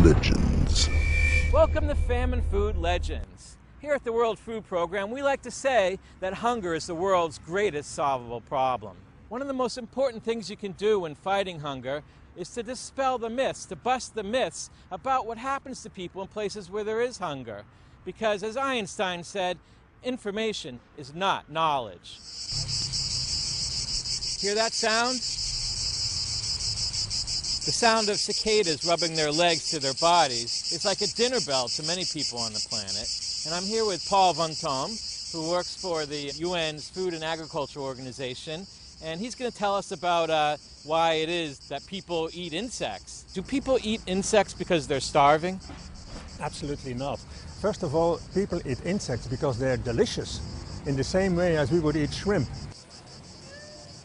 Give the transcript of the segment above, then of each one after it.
Legends. Welcome to Famine Food Legends. Here at the World Food Program, we like to say that hunger is the world's greatest solvable problem. One of the most important things you can do when fighting hunger is to dispel the myths, to bust the myths about what happens to people in places where there is hunger. Because as Einstein said, information is not knowledge. Hear that sound? The sound of cicadas rubbing their legs to their bodies is like a dinner bell to many people on the planet. And I'm here with Paul Van Tom, who works for the UN's Food and Agriculture Organization, and he's going to tell us about why it is that people eat insects. Do people eat insects because they're starving? Absolutely not. First of all, people eat insects because they're delicious, in the same way as we would eat shrimp.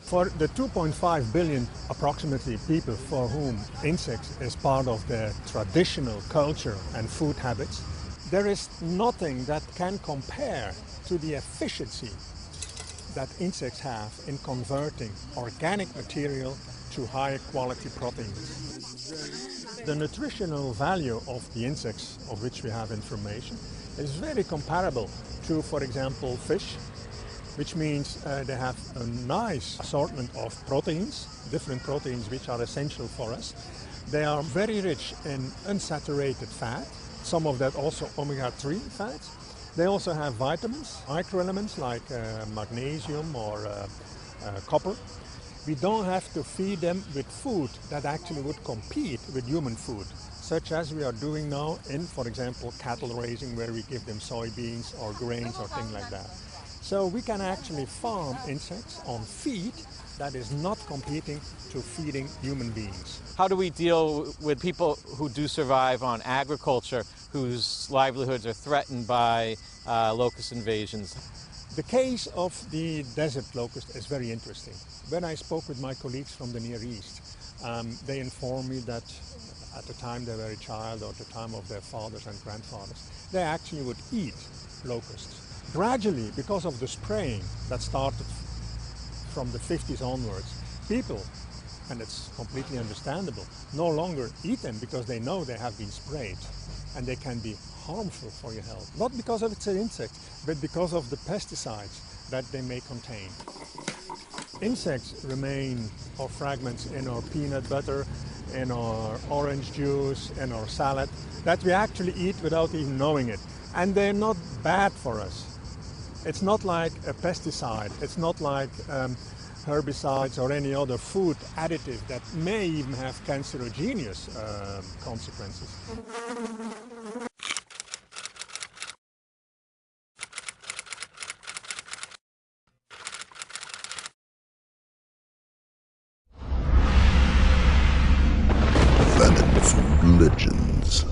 For the 2.5 billion approximately people for whom insects is part of their traditional culture and food habits, there is nothing that can compare to the efficiency that insects have in converting organic material to high quality proteins. The nutritional value of the insects of which we have information is very comparable to, for example, fish, which means they have a nice assortment of proteins, different proteins which are essential for us. They are very rich in unsaturated fat, some of that also omega-3 fats. They also have vitamins, microelements like magnesium or copper. We don't have to feed them with food that actually would compete with human food, such as we are doing now in, for example, cattle raising, where we give them soybeans or grains or things like that. So we can actually farm insects on feed that is not competing to feeding human beings. How do we deal with people who do survive on agriculture, whose livelihoods are threatened by locust invasions? The case of the desert locust is very interesting. When I spoke with my colleagues from the Near East, they informed me that at the time they were a child or at the time of their fathers and grandfathers, they actually would eat locusts. Gradually, because of the spraying that started from the 50s onwards, people, and it's completely understandable, no longer eat them because they know they have been sprayed and they can be harmful for your health. Not because of it's an insect, but because of the pesticides that they may contain. Insects remain or fragments in our peanut butter, in our orange juice, in our salad, that we actually eat without even knowing it. And they're not bad for us. It's not like a pesticide, it's not like herbicides or any other food additive that may even have cancerogenous consequences. Famine Food Legends.